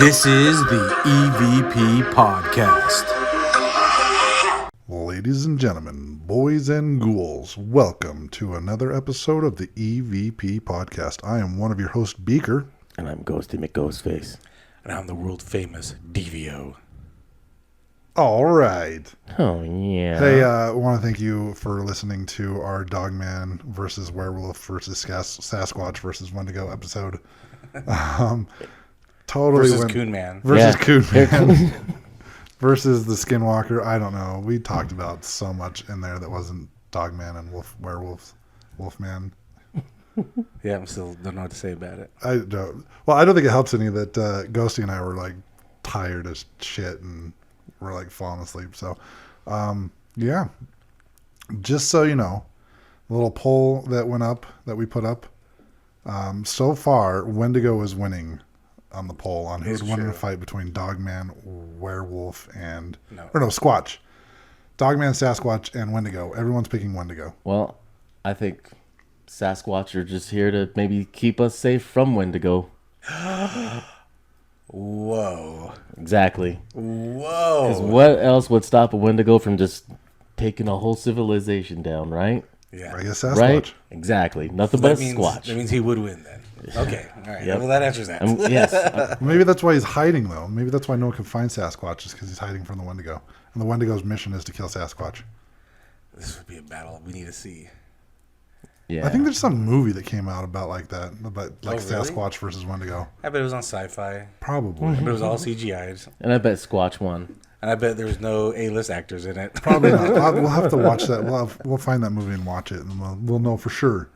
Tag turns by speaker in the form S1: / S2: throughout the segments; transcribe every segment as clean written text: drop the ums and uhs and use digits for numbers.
S1: This is the EVP Podcast.
S2: Ladies and gentlemen, boys and ghouls, welcome to another episode of the EVP Podcast. I am one of your hosts, Beaker.
S3: And I'm Ghosty McGhostface.
S1: And I'm the world famous DVO.
S2: All right.
S3: Oh, yeah.
S2: Hey, I want to thank you for listening to our Dogman versus Werewolf versus Sasquatch versus Wendigo episode. Totally
S1: versus Coon Man.
S2: Versus Coon Man. Versus the Skinwalker. I don't know. We talked about so much in there that wasn't Dogman and Wolfman.
S1: Yeah, I still don't know what to say about it.
S2: I don't. Well, I don't think it helps any that Ghosty and I were like tired as shit and we're like falling asleep. So, yeah. Just so you know, the little poll that went up that we put up. So far, Wendigo is winning on the poll on who's winning the fight between Dogman, Werewolf, and Squatch. Dogman, Sasquatch, and Wendigo. Everyone's picking Wendigo.
S3: Well, I think Sasquatch are just here to maybe keep us safe from Wendigo.
S1: Whoa.
S3: Exactly.
S1: Whoa.
S3: Because what else would stop a Wendigo from just taking a whole civilization down, right?
S2: Yeah. I guess Sasquatch.
S3: Right? Exactly. Nothing but a Squatch.
S1: That means he would win then. Okay. All right.
S3: Yep.
S1: Well, that answers that.
S3: Yes.
S2: Maybe that's why he's hiding, though. Maybe that's why no one can find Sasquatch, is because he's hiding from the Wendigo. And the Wendigo's mission is to kill Sasquatch.
S1: This would be a battle we need to see.
S3: Yeah.
S2: I think there's some movie that came out about like that, about like
S1: really?
S2: Sasquatch versus Wendigo.
S1: I bet it was on Sci-Fi.
S2: Probably.
S1: I bet it was all CGI'd.
S3: And I bet Squatch won.
S1: And I bet there's no A-list actors in it.
S2: Probably not. We'll have to watch that. We'll find that movie and watch it, and we'll know for sure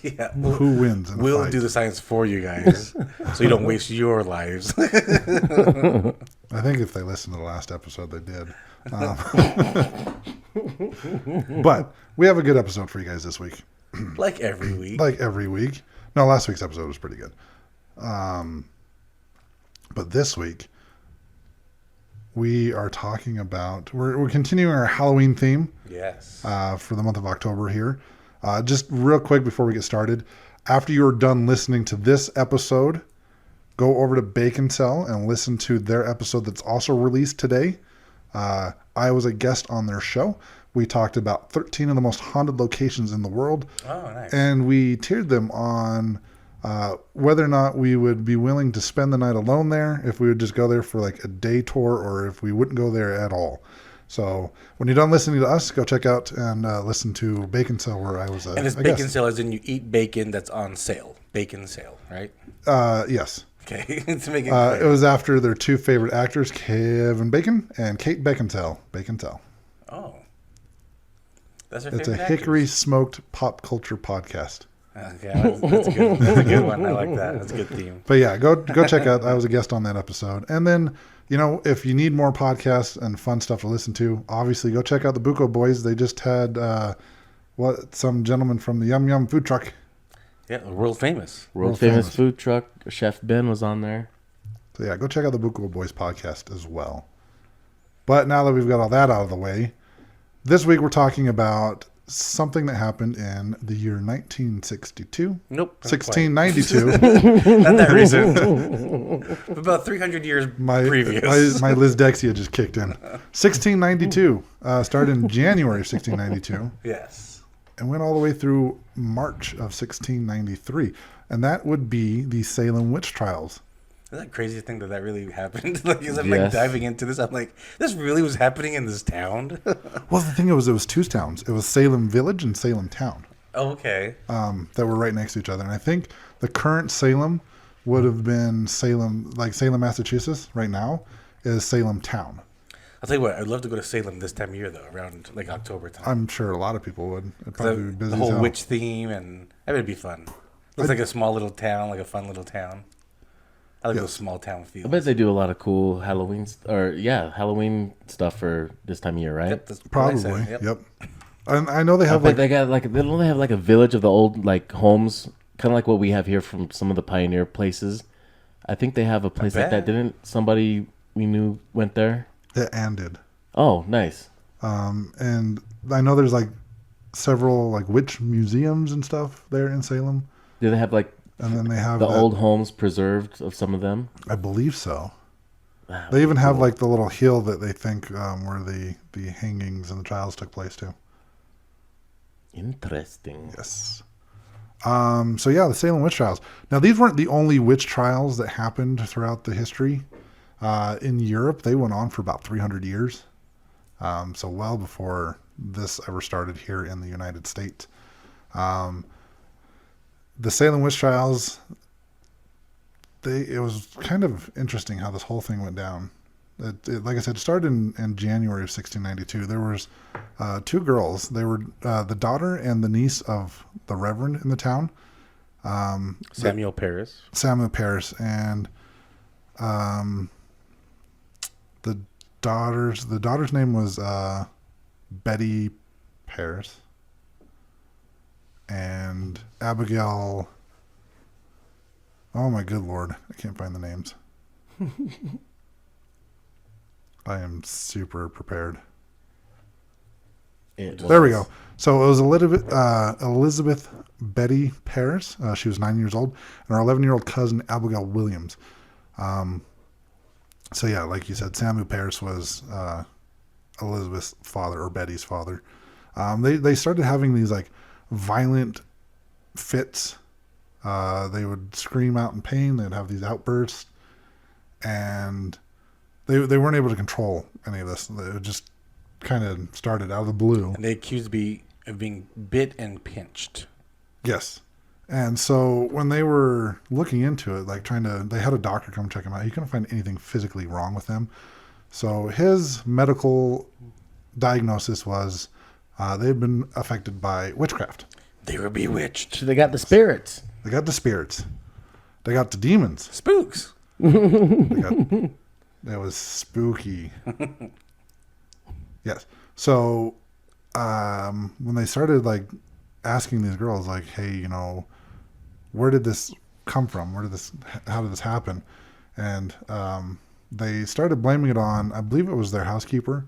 S2: who wins.
S1: We'll do the science for you guys, so you don't waste your lives.
S2: I think if they listened to the last episode, they did. But we have a good episode for you guys this week.
S1: Like every week.
S2: No, last week's episode was pretty good. But this week, we are talking about... We're continuing our Halloween theme.
S1: Yes.
S2: For the month of October here. Just real quick before we get started. After you're done listening to this episode, go over to Bacon Cell and listen to their episode that's also released today. I was a guest on their show. We talked about 13 of the most haunted locations in the world.
S1: Oh, nice.
S2: And we tiered them on whether or not we would be willing to spend the night alone there, if we would just go there for like a day tour, or if we wouldn't go there at all. So when you're done listening to us, go check out and listen to Bacon Cell, where I was a
S1: And it's
S2: a
S1: bacon
S2: guest.
S1: sale as in you eat bacon that's on sale. Bacon sale, right?
S2: Yes.
S1: Okay. To make it clear.
S2: It was after their two favorite actors, Kevin Bacon and Kate Beckinsale. Bacon Cell.
S1: Oh. That's her
S2: It's a
S1: favorite
S2: hickory
S1: actress.
S2: smoked pop culture podcast.
S1: Okay, that's a good one. I like that. That's a good theme.
S2: But yeah, go check out. I was a guest on that episode. And then, if you need more podcasts and fun stuff to listen to, obviously go check out the Bucco Boys. They just had some gentleman from the Yum Yum food truck.
S1: Yeah, world famous.
S3: World famous food truck. Chef Ben was on there.
S2: So yeah, go check out the Bucco Boys podcast as well. But now that we've got all that out of the way, this week we're talking about something that happened in the year 1962.
S1: Nope.
S2: 1692.
S1: Not that recent. About 300 years previous.
S2: My Lisdexia just kicked in. 1692. Started in January of 1692.
S1: Yes.
S2: And went all the way through March of 1693. And that would be the Salem Witch Trials.
S1: Isn't that crazy to think that really happened? Like, as I'm
S3: Yes.
S1: diving into this, I'm like, this really was happening in this town?
S2: Well, the thing was, it was two towns. It was Salem Village and Salem Town.
S1: Oh, okay.
S2: That were right next to each other. And I think the current Salem would have been Salem, Massachusetts right now, is Salem Town.
S1: I'll tell you what, I'd love to go to Salem this time of year, though, around like October time.
S2: I'm sure a lot of people would. It'd probably be busy
S1: the
S2: as
S1: whole
S2: hell.
S1: witch theme, and I bet it'd be fun. Looks like a small little town, like a fun little town. I like those small town feels.
S3: I bet they do a lot of cool Halloween stuff for this time of year, right?
S1: Yep, that's what I
S2: Probably.
S1: said,
S2: Yep. And I know they have
S3: But they don't have like a village of the old like homes, kind of like what we have here from some of the pioneer places. I think they have a place like that. Didn't somebody we knew went there?
S2: It ended.
S3: Oh, nice.
S2: And I know there's like several like witch museums and stuff there in Salem.
S3: Do they have like
S2: And then they have
S3: the old homes preserved of some of them?
S2: I believe so. They even have like the little hill that they think where the hangings and the trials took place too.
S3: Interesting.
S2: Yes. So yeah, the Salem Witch Trials. Now these weren't the only witch trials that happened throughout the history. In Europe, they went on for about 300 years. So well before this ever started here in the United States. The Salem Witch Trials, it was kind of interesting how this whole thing went down. Like I said, it started in January of 1692. There was two girls. They were the daughter and the niece of the reverend in the town.
S1: Samuel Paris.
S2: Samuel Paris. And the daughter's name was Betty Paris. And Abigail... Oh my good Lord. I can't find the names. I am super prepared. There we go. So it was Elizabeth Betty Paris. She was 9 years old. And her 11-year-old cousin, Abigail Williams. So yeah, like you said, Samuel Paris was Elizabeth's father, or Betty's father. They started having these like violent fits. They would scream out in pain. They'd have these outbursts, and they weren't able to control any of this. It just kind of started out of the blue.
S1: And they accused me of being bit and pinched.
S2: Yes. And so when they were looking into it, like they had a doctor come check him out. He couldn't find anything physically wrong with them. So his medical diagnosis was they had been affected by witchcraft.
S1: They were bewitched.
S3: So they got the spirits.
S2: They got the spirits. They got the demons.
S1: Spooks.
S2: That was spooky. Yes. So when they started like asking these girls, like, hey, where did this come from? How did this happen? And they started blaming it on, I believe it was their housekeeper,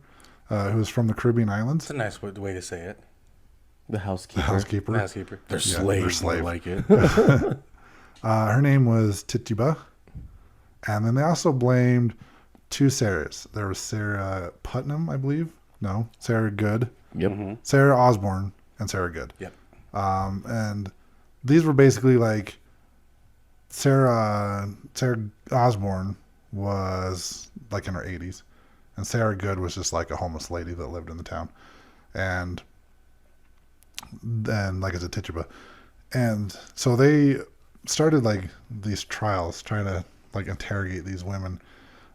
S2: who was from the Caribbean islands.
S1: That's a nice way to say it.
S3: The housekeeper.
S2: The housekeeper.
S1: The housekeeper. They're
S2: Yeah,
S1: slaves.
S2: they're slave.
S1: Like it.
S2: Her name was Tituba. And then they also blamed two Sarahs. There was Sarah Putnam, I believe. No, Sarah Good.
S3: Yep.
S1: Mm-hmm.
S2: Sarah Osborne and Sarah Good.
S1: Yep.
S2: And these were basically like Sarah Osborne was like in her 80s, and Sarah Good was just like a homeless lady that lived in the town. And then, like I said, Tituba. And so they started like these trials trying to like interrogate these women.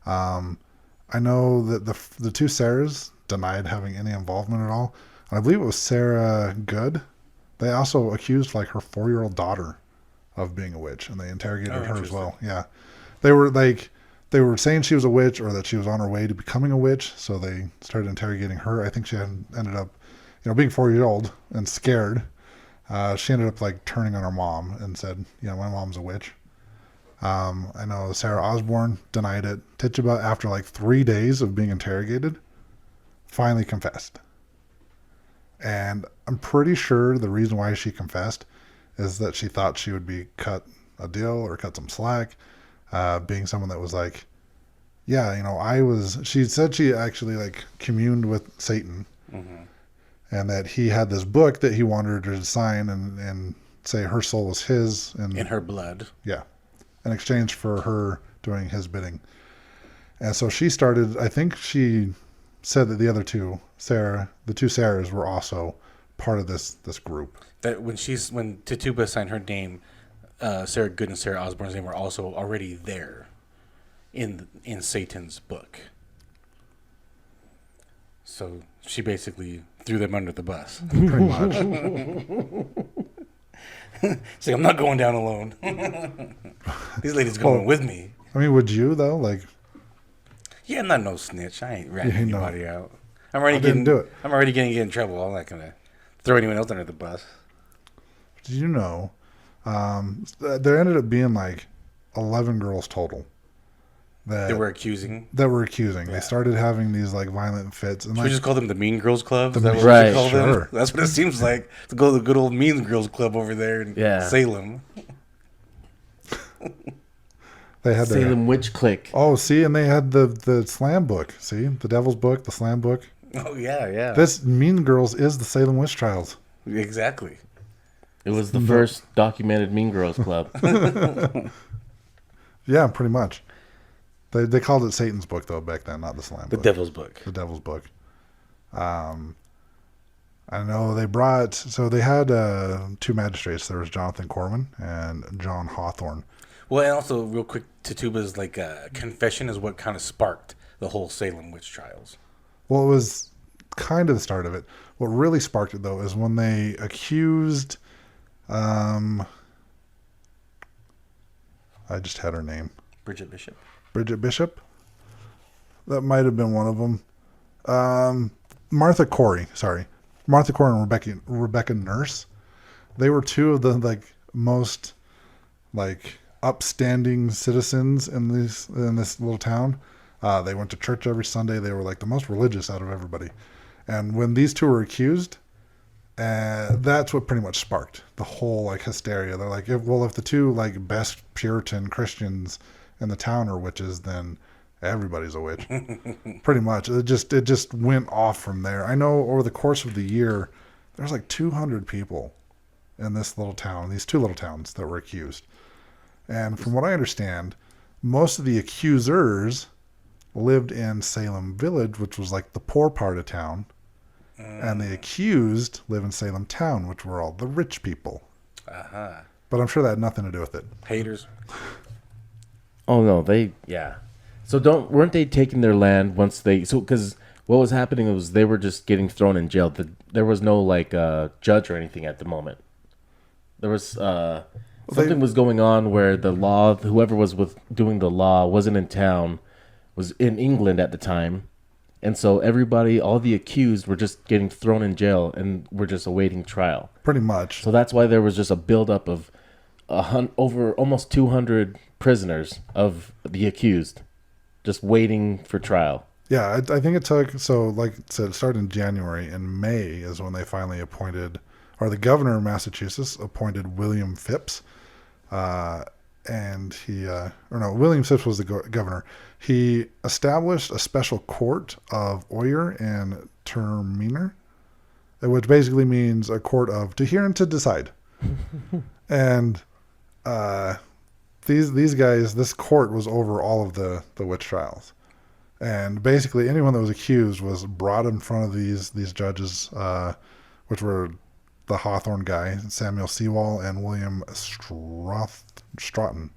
S2: I know that the two Sarahs denied having any involvement at all. And I believe it was Sarah Good. They also accused like her 4-year-old daughter of being a witch, and they interrogated her as well. Yeah. They were saying she was a witch, or that she was on her way to becoming a witch. So they started interrogating her. I think she ended up, being 4 years old and scared. She ended up like turning on her mom and said, my mom's a witch. I know Sarah Osborne denied it. Tituba, after like 3 days of being interrogated, finally confessed. And I'm pretty sure the reason why she confessed is that she thought she would be cut a deal or cut some slack, being someone that was like, she said she actually like communed with Satan, mm-hmm. and that he had this book that he wanted her to sign and say her soul was his. And
S1: in her blood.
S2: Yeah. In exchange for her doing his bidding. And so she started, I think she said that the other two, the two Sarahs were also part of this group.
S1: That when Tituba signed her name, Sarah Good and Sarah Osborne's name were also already there in Satan's book. So she basically threw them under the bus.
S2: Pretty much.
S1: She's like, I'm not going down alone. These ladies going with me.
S2: I mean, would you though? Like,
S1: yeah, I'm not no snitch. I ain't ratting anybody out. I'm
S2: already getting
S1: in trouble. I'm not gonna throw anyone else under the bus.
S2: Did you know? There ended up being like 11 girls total.
S1: That were accusing.
S2: Yeah. They started having these like violent fits. And
S1: should we just call them the Mean Girls Club?
S3: Is that what we should call
S1: them? That's what it seems like. To go to the good old Mean Girls Club over there in Salem.
S2: They had their
S3: Salem Witch Clique.
S2: Oh, see, and they had the slam book. See, the Devil's Book, the slam book.
S1: Oh yeah.
S2: This Mean Girls is the Salem Witch Trials.
S1: Exactly.
S3: It was the first documented Mean Girls club.
S2: Yeah, pretty much. They called it Satan's book though back then, not the slam
S1: The
S2: book.
S1: Devil's Book.
S2: The Devil's Book. I know they had two magistrates. There was Jonathan Corman and John Hawthorne.
S1: Well, and also real quick, Tituba's like confession is what kind of sparked the whole Salem witch trials.
S2: Well, it was kind of the start of it. What really sparked it though is when they accused. I just had her name.
S1: Bridget Bishop.
S2: Bridget Bishop. That might have been one of them. Martha Corey. Sorry, Martha Corey and Rebecca Nurse. They were two of the most upstanding citizens in this little town. They went to church every Sunday. They were like the most religious out of everybody. And when these two were accused, that's what pretty much sparked the whole hysteria. They're like, if the two best Puritan Christians in the town are witches, then everybody's a witch. Pretty much. It just went off from there. I know over the course of the year, there's 200 people in this little town, these two little towns that were accused. And from what I understand, most of the accusers lived in Salem Village, which was the poor part of town. And the accused live in Salem Town, which were all the rich people.
S1: Uh-huh.
S2: But I'm sure that had nothing to do with it.
S1: Haters.
S3: Oh no, So weren't they taking their land once because what was happening was they were just getting thrown in jail. There was no judge or anything at the moment. There was something was going on where the law, whoever was doing the law wasn't in town, was in England at the time. And so all the accused were just getting thrown in jail and were just awaiting trial.
S2: Pretty much.
S3: So that's why there was just a buildup of over almost 200 prisoners of the accused just waiting for trial.
S2: Yeah, I think it took, like I said, it started in January. In May is when they finally appointed, or the governor of Massachusetts appointed William Phipps. And William Phipps was the governor. He established a special court of oyer and terminer, which basically means a court of to hear and to decide. And these guys, this court was over all of the witch trials. And basically anyone that was accused was brought in front of these judges, which were the Hawthorne guy, Samuel Sewall, and William Stratton.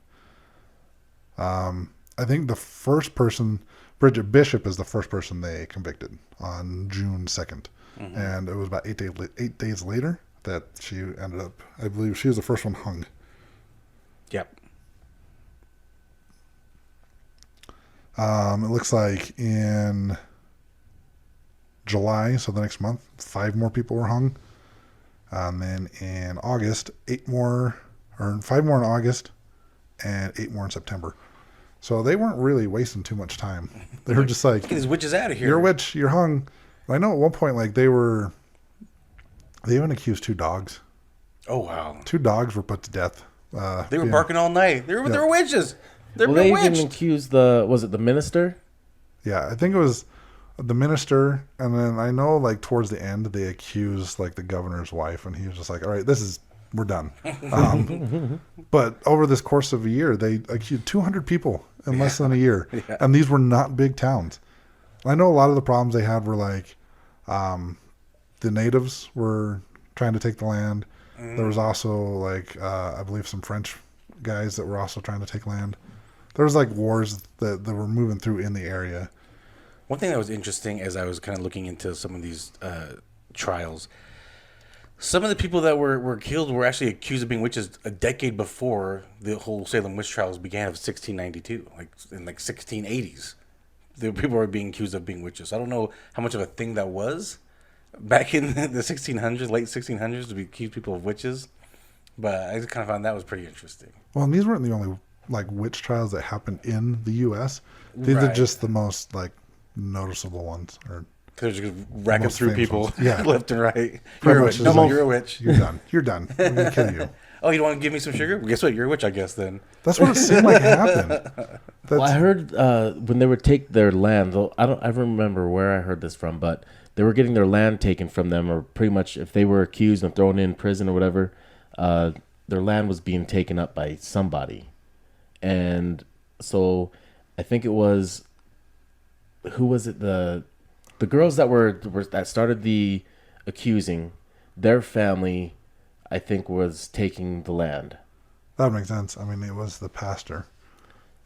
S2: I think the first person, Bridget Bishop, is the first person they convicted on June 2nd. Mm-hmm. And it was about 8 days later that she ended up, I believe she was the first one hung.
S1: Yep.
S2: It looks like in July, so the next month, 5 more people were hung. And then in August, 5 more in August, and 8 more in September. So they weren't really wasting too much time. They were just like,
S1: get these witches out of here.
S2: You're a witch, you're hung. And I know at one point, they even accused 2 dogs.
S1: Oh, wow.
S2: 2 dogs were put to death.
S1: They were barking all night. They were witches. They're
S3: they
S1: bewitched.
S3: even accused was it the minister?
S2: Yeah, I think it was the minister, and then I know towards the end they accused the governor's wife, and he was just like, all right, we're done. But over this course of a year, they accused 200 people in less than a year. Yeah. And these were not big towns. I know a lot of the problems they had were the natives were trying to take the land. There was also I believe some French guys that were also trying to take land. There was wars that were moving through in the area.
S1: One thing that was interesting as I was kind of looking into some of these trials, some of the people that were killed were actually accused of being witches a decade before the whole Salem witch trials began of 1692, in 1680s. The people were being accused of being witches. I don't know how much of a thing that was back in the 1600s, late 1600s, to accuse people of witches. But I just kind of found that was pretty interesting.
S2: Well, and these weren't the only witch trials that happened in the U.S. These are just the most noticeable ones, or
S1: they're just racking through people
S2: left
S1: and right.
S2: You're a
S1: witch. No, you're a witch.
S2: You're done. We're gonna kill you.
S1: Oh, you don't want to give me some sugar? Well, guess what? You're a witch, I guess, then.
S2: That's what it seemed like happened.
S3: Well, I heard when they would take their land, though, I don't remember where I heard this from, but they were getting their land taken from them, or pretty much if they were accused and thrown in prison or whatever, their land was being taken up by somebody. And so I think it was, who was it? The girls that started the accusing, their family, I think, was taking the land.
S2: That makes sense. I mean, it was the pastor.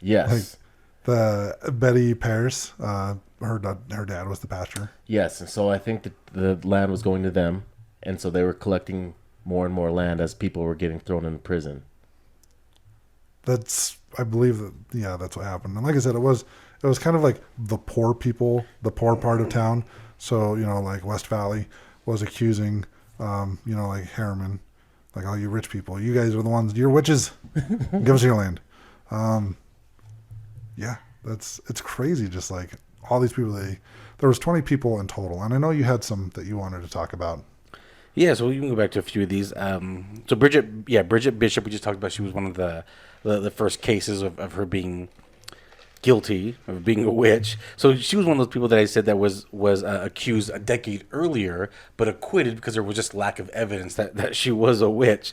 S3: Yes.
S2: The Betty Paris, her dad was the pastor.
S3: Yes, and so I think that the land was going to them, and so they were collecting more and more land as people were getting thrown in prison.
S2: I believe that, yeah, that's what happened. And like I said, it was kind of like the poor people, the poor part of town. So, like West Valley was accusing, like Harriman, like, all you rich people, you guys are the ones, you're witches, give us your land. Yeah, it's crazy. Just like all these people, there was 20 people in total. And I know you had some that you wanted to talk about.
S1: Yeah, so we can go back to a few of these. So Bridget Bishop, we just talked about. She was one of the first cases of her being guilty of being a witch. So she was one of those people that I said that was accused a decade earlier, but acquitted because there was just lack of evidence that she was a witch.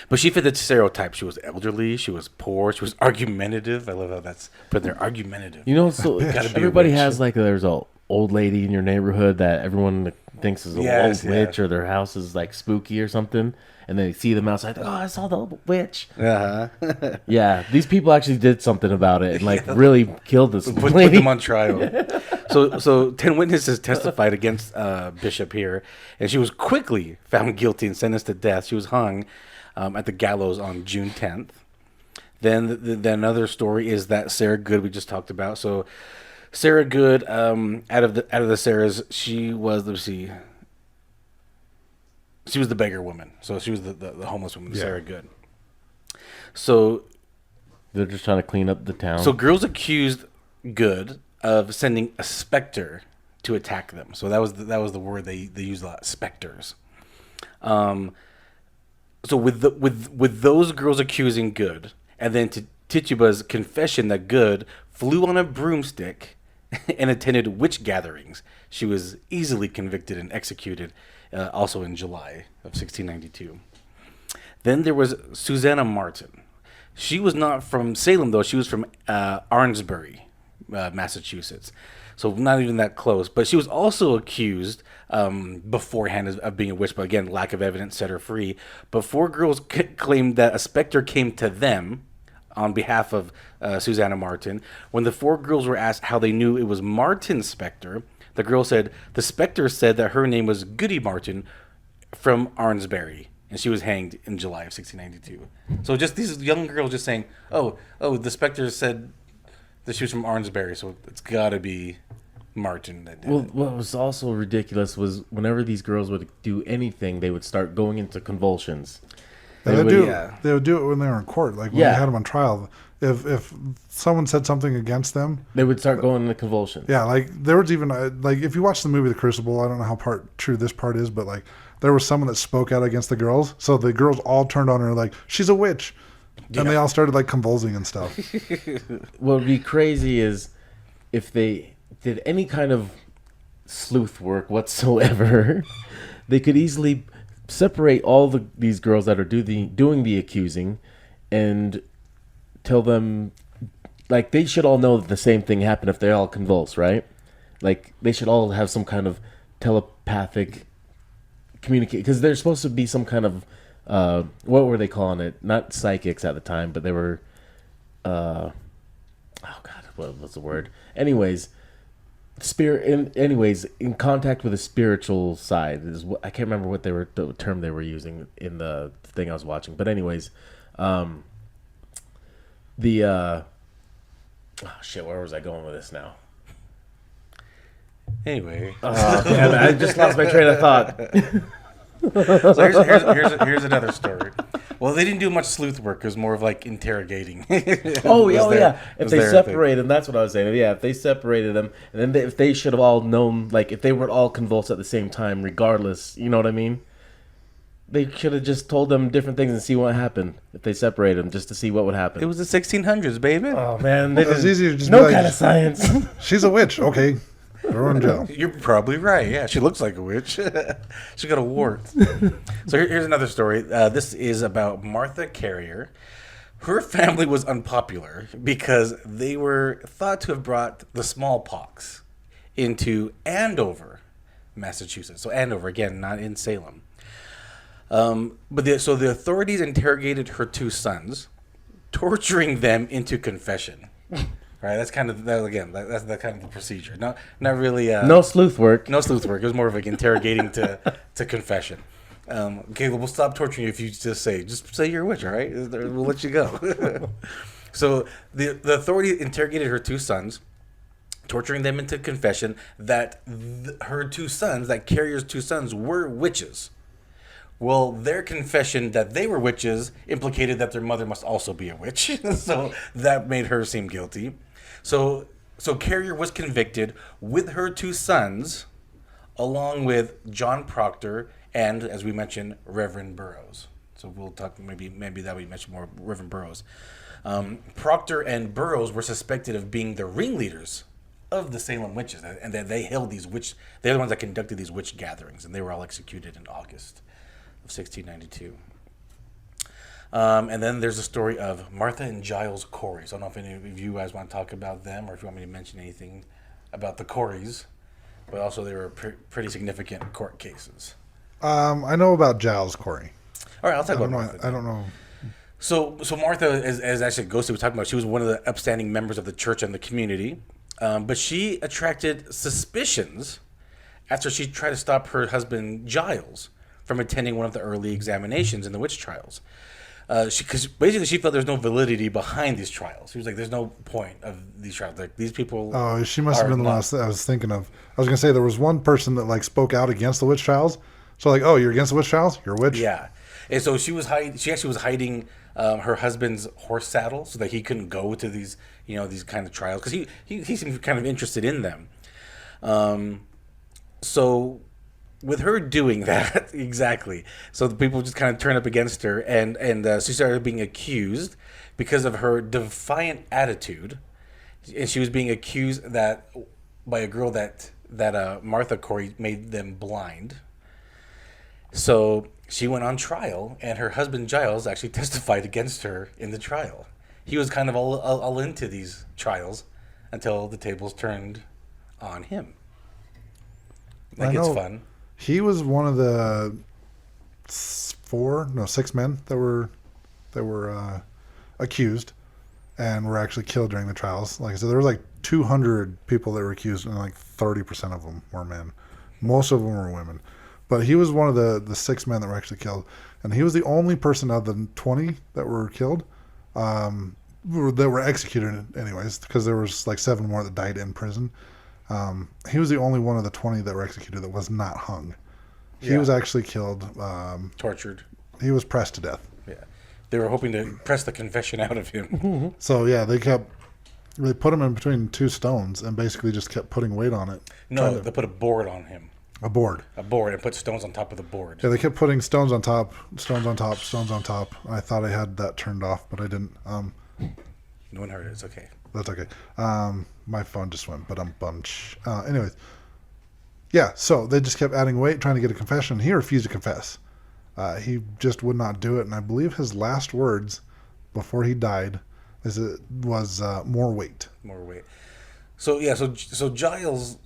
S1: But she fit the stereotype. She was elderly. She was poor. She was argumentative. I love how that's put there. Argumentative.
S3: So
S1: Gotta be a
S3: everybody
S1: witch.
S3: has there's a old lady in your neighborhood that everyone thinks is a old witch, or their house is like spooky or something, and they see them outside. Oh, I saw the old witch.
S1: Uh-huh.
S3: Yeah, these people actually did something about it and really killed this
S1: Put
S3: lady.
S1: them on trial. So 10 witnesses testified against Bishop here, and she was quickly found guilty and sentenced to death. She was hung at the gallows on June 10th. Then another story is that Sarah Good we just talked about. So Sarah Good, out of the Sarahs, she was, let's see, she was the beggar woman. So she was the homeless woman, Sarah Good. So
S3: They're just trying to clean up the town.
S1: So girls accused Good of sending a specter to attack them. So that was the word they used a lot, specters. So with those girls accusing Good, and then to Tituba's confession that Good flew on a broomstick and attended witch gatherings, she was easily convicted and executed, also in July of 1692. Then there was Susanna Martin. She was not from Salem, though. She was from Arnsbury, Massachusetts. So not even that close. But she was also accused beforehand of being a witch. But again, lack of evidence set her free. But four girls claimed that a specter came to them on behalf of Susanna Martin. When the four girls were asked how they knew it was Martin's specter, the girl said the specter said that her name was Goody Martin from Arnsbury. And she was hanged in July of 1692. So just these young girls just saying, oh, the specter said that she was from Arnsbury, so it's got to be Martin that did it.
S3: What was also ridiculous was whenever these girls would do anything, they would start going into convulsions.
S2: They would do it when they were in court, like when they had them on trial. If someone said something against them,
S3: they would start going into convulsions.
S2: Yeah, like there was even like if you watch the movie The Crucible, I don't know how true this part is, but like there was someone that spoke out against the girls, so the girls all turned on her like she's a witch, and they all started like convulsing and stuff.
S3: What would be crazy is if they did any kind of sleuth work whatsoever, they could easily separate all these girls that are doing the accusing and tell them, like, they should all know that the same thing happened if they all convulse, right? Like, they should all have some kind of telepathic communicate, because there's supposed to be some kind of what were they calling it? Not psychics at the time, but they were oh god, what was the word? Anyways, in contact with the spiritual side is what I can't remember what the term they were using in the thing I was watching. But anyways, where was I going with this now?
S1: Anyway,
S3: Damn it, I just lost my train of thought.
S1: so here's another story. Well, they didn't do much sleuth work. It was more of like interrogating.
S3: Yeah. If they separated them, that's what I was saying. Yeah, if they separated them, and then if they should have all known, like if they were all convulsed at the same time, regardless, you know what I mean? They should have just told them different things and see what happened if they separate them, just to see what would happen.
S1: It was the 1600s, baby.
S3: Oh man, they
S2: It was
S3: didn't-
S2: easier to just
S3: no
S2: be like,
S3: kind of science.
S2: she's a witch. Okay, throw her in jail.
S1: You're probably right. Yeah, she looks like a witch. She got a wart. So here's another story. This is about Martha Carrier. Her family was unpopular because they were thought to have brought the smallpox into Andover, Massachusetts. So Andover, again, not in Salem. So the authorities interrogated her two sons, torturing them into confession. Right, that's kind of that's the kind of the procedure. Not really.
S3: No sleuth work.
S1: No sleuth work. It was more of like interrogating to confession. Okay, we'll stop torturing you if you just say you're a witch, all right? We'll let you go. So the authority interrogated her two sons, torturing them into confession that her two sons, that Carrier's two sons, were witches. Well, their confession that they were witches implicated that their mother must also be a witch. So that made her seem guilty. So Carrier was convicted with her two sons, along with John Proctor and, as we mentioned, Reverend Burroughs. So we'll talk maybe that we mention more Reverend Burroughs. Proctor and Burroughs were suspected of being the ringleaders of the Salem witches, and that they held these witch. They're the ones that conducted these witch gatherings, and they were all executed in August of 1692. And then there's the story of Martha and Giles Corey. So I don't know if any of you guys want to talk about them, or if you want me to mention anything about the Coreys. But also they were pretty significant court cases.
S2: I know about Giles Corey.
S1: All right, I'll talk about Martha.
S2: I don't know.
S1: So Martha, as actually Ghosty was talking about, she was one of the upstanding members of the church and the community. But she attracted suspicions after she tried to stop her husband Giles from attending one of the early examinations in the witch trials. Because basically she felt there's no validity behind these trials. She was like, there's no point of these trials. Like, these people.
S2: Oh, she must have been the one I was thinking of. I was going to say there was one person that like spoke out against the witch trials. So like, oh, you're against the witch trials? You're a witch?
S1: Yeah. And so she actually was hiding her husband's horse saddle so that he couldn't go to these, these kind of trials, because he seemed kind of interested in them. So with her doing that, exactly, so the people just kind of turned up against her, and she started being accused because of her defiant attitude, and she was being accused that by a girl that Martha Corey made them blind. So she went on trial, and her husband Giles actually testified against her in the trial. He was kind of all into these trials until the tables turned on him. That gets fun.
S2: He was one of the 6 men that were accused and were actually killed during the trials. Like I said, there was like 200 people that were accused, and like 30% of them were men. Most of them were women. But he was one of the 6 men that were actually killed, and he was the only person of the 20 that were killed that were executed anyways, because there was like 7 more that died in prison. He was the only one of the 20 that were executed that was not hung. He was actually killed.
S1: Tortured.
S2: He was pressed to death.
S1: Yeah. They were hoping to press the confession out of him.
S2: So yeah, they put him in between 2 stones and basically just kept putting weight on it.
S1: No, they put a board on him.
S2: A board,
S1: and put stones on top of the board.
S2: Yeah, they kept putting stones on top, stones on top, stones on top. I thought I had that turned off, but I didn't.
S1: No one heard it. It's okay.
S2: That's okay. My phone just went, but I'm bummed. Anyways, yeah. So they just kept adding weight, trying to get a confession. He refused to confess. He just would not do it, and I believe his last words before he died was more weight.
S1: More weight. So yeah. So Giles.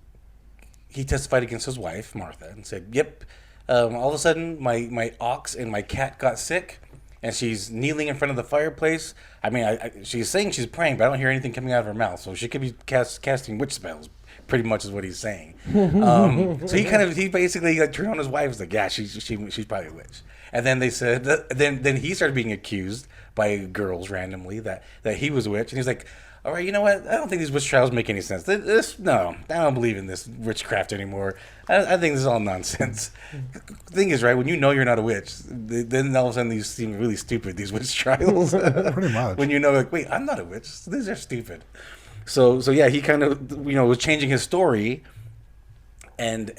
S1: He testified against his wife, Martha, and said, yep, all of a sudden my ox and my cat got sick, and she's kneeling in front of the fireplace. I mean, she's saying she's praying, but I don't hear anything coming out of her mouth, so she could be casting witch spells, pretty much is what he's saying. So he basically turned on his wife and was like, yeah, she's probably a witch. And then they said, then he started being accused by girls randomly that he was a witch, and he's like, all right, you know what? I don't think these witch trials make any sense. No, I don't believe in this witchcraft anymore. I think this is all nonsense. The thing is, right, when you know you're not a witch, then all of a sudden these seem really stupid, these witch trials.
S2: Pretty much.
S1: When you know, like, wait, I'm not a witch. These are stupid. So yeah, he kind of, was changing his story and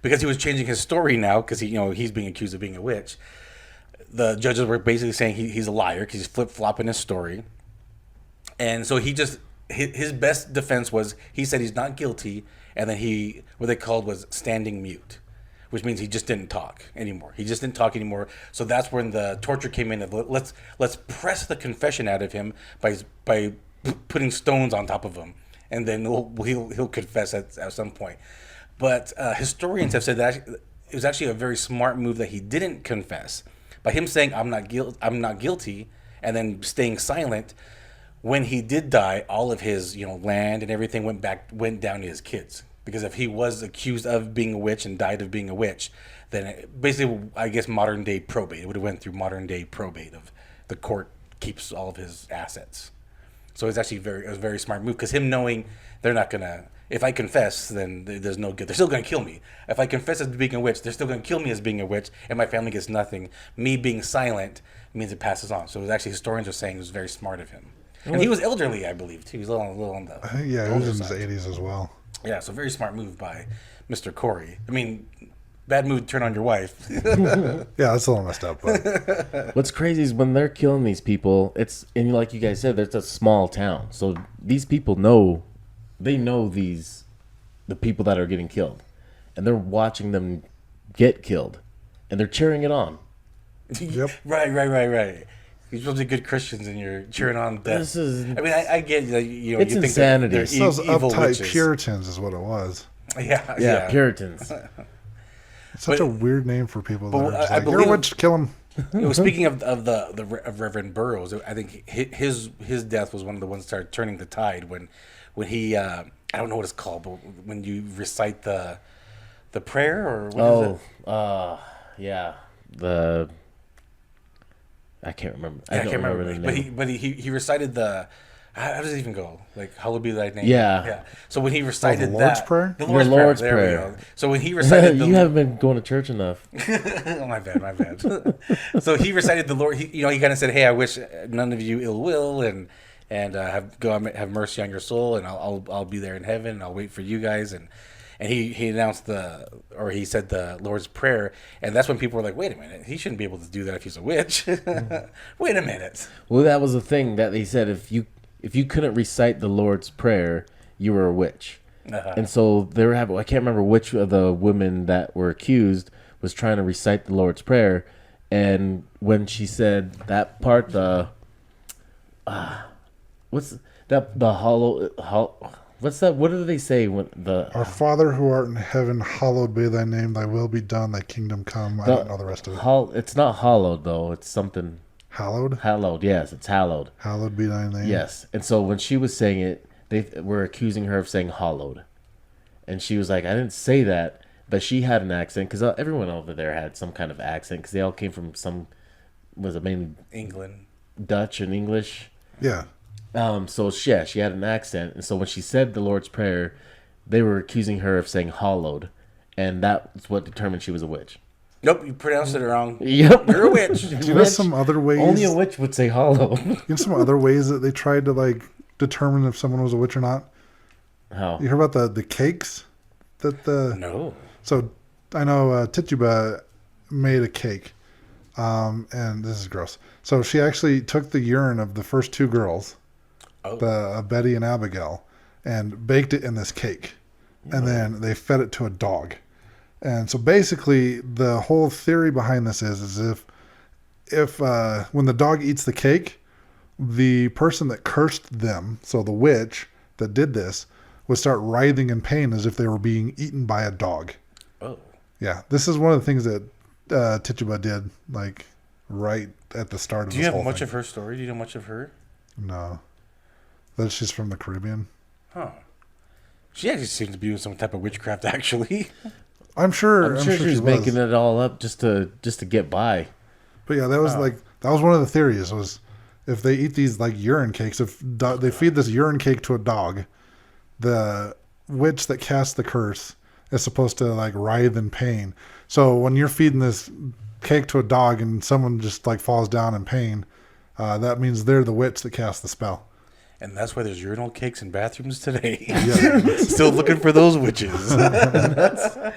S1: because he was changing his story now, because he's being accused of being a witch. The judges were basically saying he's a liar because he's flip flopping his story, and so his best defense was he said he's not guilty, and then what they called was standing mute, which means he just didn't talk anymore. He just didn't talk anymore. So that's when the torture came in. Let's press the confession out of him by putting stones on top of him, and then he'll confess at some point. But historians have said that it was actually a very smart move that he didn't confess. By him saying I'm not guilty, and then staying silent, when he did die, all of his land and everything went down to his kids. Because if he was accused of being a witch and died of being a witch, then basically, I guess, modern day probate. It would have went through modern day probate of the court keeps all of his assets. So it's actually a very smart move, because him knowing they're not gonna. If I confess, then there's no good. They're still gonna kill me. If I confess as being a witch, they're still gonna kill me as being a witch, and my family gets nothing. Me being silent means it passes on. So it was actually, historians are saying it was very smart of him. And he was elderly, I believe, too. He was a little on the
S2: Yeah, he was in his 80s as well.
S1: Yeah, so very smart move by Mr. Corey. I mean, bad mood, turn on your wife.
S2: Yeah, that's a little messed up. But
S3: What's crazy is when they're killing these people, and like you guys said, it's a small town. So these people know the people that are getting killed. And they're watching them get killed. And they're cheering it on.
S2: Yep.
S1: Right. You're supposed to be good Christians, and you're cheering on death. I mean, I get that,
S3: It's
S1: you think
S3: insanity.
S1: they're
S2: It's those
S1: evil
S2: uptight
S1: witches.
S2: Puritans is what it was.
S1: Yeah.
S3: Puritans.
S2: It's such a weird name for people that are just
S1: I
S2: like, you're a
S1: believe-
S2: witch, kill him.
S1: Speaking of Reverend Burroughs, I think his death was one of the ones that started turning the tide when he I don't know what it's called, but when you recite the prayer, or what is it?
S3: Yeah. I can't remember.
S1: I can't remember
S3: the name.
S1: but he recited the. How does it even go? Like, hallowed be thy name.
S3: Yeah.
S1: So when he recited
S2: Lord's
S1: that,
S2: Prayer?
S1: the
S3: The Lord's
S1: There we
S3: Prayer.
S1: go. So when he recited
S3: You haven't been going to church enough.
S1: Oh, my bad. So he recited the Lord. He kind of said, "Hey, I wish none of you ill will, and have mercy on your soul, and I'll be there in heaven, and I'll wait for you guys." And he announced he said the Lord's Prayer, and that's when people were like, "Wait a minute, he shouldn't be able to do that if he's a witch." Wait a minute.
S3: Well, that was the thing that they said. If you couldn't recite the Lord's Prayer, you were a witch.
S1: Uh-huh.
S3: And so they were having. I can't remember which of the women that were accused was trying to recite the Lord's Prayer, and when she said that part, what's that? The what's that? What do they say when
S2: Our Father who art in heaven, hallowed be thy name, thy will be done, thy kingdom come. I don't know the rest of it.
S3: It's not hallowed though. It's something
S2: Hallowed?
S3: hallowed. Yes, it's hallowed.
S2: Hallowed be thy name.
S3: Yes. And so when she was saying it, they were accusing her of saying hollowed. And she was like, I didn't say that. But she had an accent, because everyone over there had some kind of accent, because they all came from was it mainly
S1: England.
S3: Dutch and English?
S2: Yeah.
S3: So she had an accent. And so when she said the Lord's Prayer, they were accusing her of saying hollowed. And that's what determined she was a witch.
S1: Nope, you pronounced it wrong.
S3: Yep.
S1: You're a witch.
S2: Do you know some other ways?
S3: Only a witch would say hollow.
S2: You know some other ways that they tried to determine if someone was a witch or not?
S3: How?
S2: You heard about the cakes?
S1: No.
S2: So I know Tituba made a cake, and this is gross. So she actually took the urine of the first two girls, Betty and Abigail, and baked it in this cake, and then they fed it to a dog. And so basically, the whole theory behind this is if when the dog eats the cake, the person that cursed them, so the witch that did this, would start writhing in pain as if they were being eaten by a dog.
S1: Oh.
S2: Yeah, this is one of the things that Tituba did, right at the start of this whole thing.
S1: Do you have much of her story? Do you know much of her?
S2: No. That she's from the Caribbean.
S1: Huh. She actually seems to be doing some type of witchcraft, actually.
S2: I'm sure
S3: I'm sure she's making it all up just to get by.
S2: But yeah, that was that was one of the theories, was if they eat these urine cakes, if they feed this urine cake to a dog, the witch that cast the curse is supposed to writhe in pain. So when you're feeding this cake to a dog and someone just falls down in pain, that means they're the witch that cast the spell.
S1: And that's why there's urinal cakes in bathrooms today.
S2: Yeah.
S1: Still looking for those witches.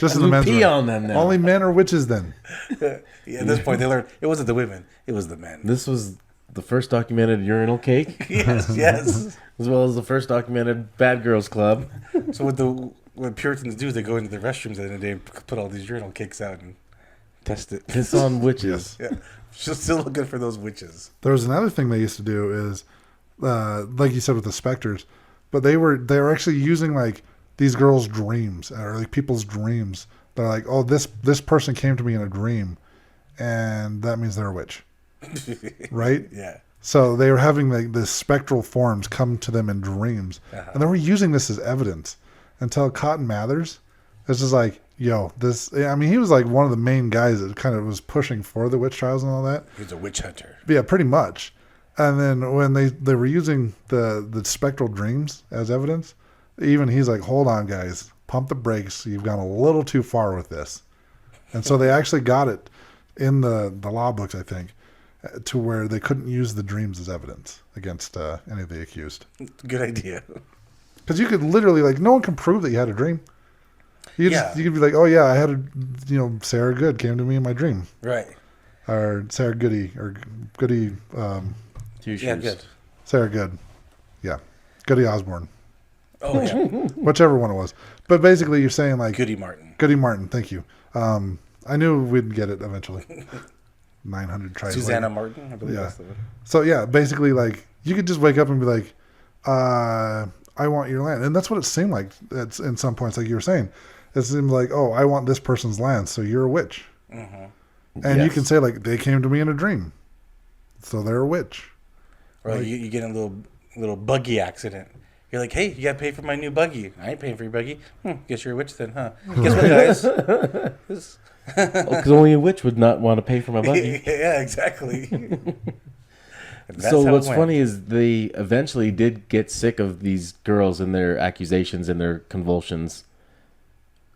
S2: Just in the
S3: You
S2: men's
S3: pee
S2: room.
S3: on them now.
S2: Only men are witches then.
S1: Yeah, at this point, they learned it wasn't the women, it was the men.
S3: This was the first documented urinal cake,
S1: Yes, yes.
S3: as well as the first documented Bad Girls Club.
S1: So what Puritans do is they go into the restrooms at the end of the day and put all these urinal cakes out and test it.
S3: Piss on witches.
S1: Yeah, just still looking for those witches.
S2: There was another thing they used to do is, like you said with the specters, but they were actually using like these girls' dreams or like people's dreams. They're like, oh, this person came to me in a dream, and that means they're a witch, right?
S1: Yeah.
S2: So they were having like the spectral forms come to them in dreams, and they were using this as evidence until Cotton Mathers. It's just like, yo, this. I mean, he was like one of the main guys that kind of was pushing for the witch trials and all that.
S1: He's a witch hunter.
S2: Yeah, pretty much. And then when they were using the spectral dreams as evidence, even he's like, hold on, guys, pump the brakes. You've gone a little too far with this. And so they actually got it in the law books, I think, to where they couldn't use the dreams as evidence against any of the accused.
S1: Good idea.
S2: Because you could literally, like, no one can prove that you had a dream. You
S1: Yeah.
S2: could be like, oh, yeah, I had Sarah Good came to me in my dream.
S1: Right.
S2: Or Sarah Goody, or Goody,
S3: Two shoes.
S1: Yeah, good.
S2: Sarah Good. Yeah. Goody Osborne.
S1: Oh, yeah.
S2: Whichever one it was. But basically, you're saying, like,
S1: Goody Martin.
S2: Goody Martin, thank you. I knew we'd get it eventually. 900 tries.
S1: Susanna
S2: later.
S1: Martin, I believe
S2: Yeah.
S1: that's the one.
S2: So, yeah, basically, like, you could just wake up and be like, I want your land. And that's what it seemed like it's in some points, like you were saying. It seemed like, oh, I want this person's land, so you're a witch.
S1: Mm-hmm.
S2: And you
S3: Yes.
S2: can say, like, they came to me in a dream, so they're a witch.
S1: Or
S2: Like-
S1: you get in a little buggy accident. You're like, hey, you got to pay for my new buggy. I ain't paying for your buggy. Guess you're a witch then, huh? Guess what, guys?
S3: Because only a witch would not want to pay for my buggy.
S1: Yeah, exactly. And that's
S3: So
S1: how it
S3: what's
S1: went.
S3: funny is they eventually did get sick of these girls and their accusations and their convulsions.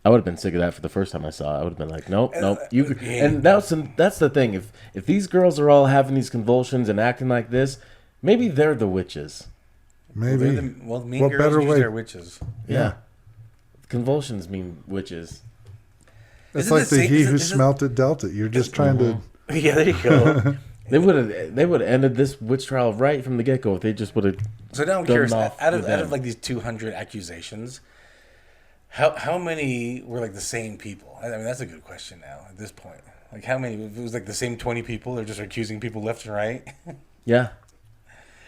S3: I would have been sick of that for the first time I saw it. I would have been like, nope. You
S1: yeah.
S3: and that's the thing. If these girls are all having these convulsions and acting like this, maybe they're the witches.
S2: Maybe.
S1: Mean
S2: What
S1: girls
S2: better
S1: use
S2: way?
S1: their witches.
S3: Yeah. Convulsions mean witches.
S2: It's
S1: Isn't
S2: like
S1: it
S2: the
S1: sa-
S2: he
S1: isn't-
S2: who
S1: isn't-
S2: smelt it dealt it. You're just trying to.
S1: Yeah, there you go.
S3: They would have ended this witch trial right from the get go if they just would have.
S1: So now I'm
S3: Done
S1: curious.
S3: off
S1: Out
S3: with
S1: of
S3: them.
S1: like these 200 accusations, how many were like the same people? I mean, that's a good question now at this point. Like, how many? If it was like the same 20 people, they're just accusing people left and right.
S3: Yeah.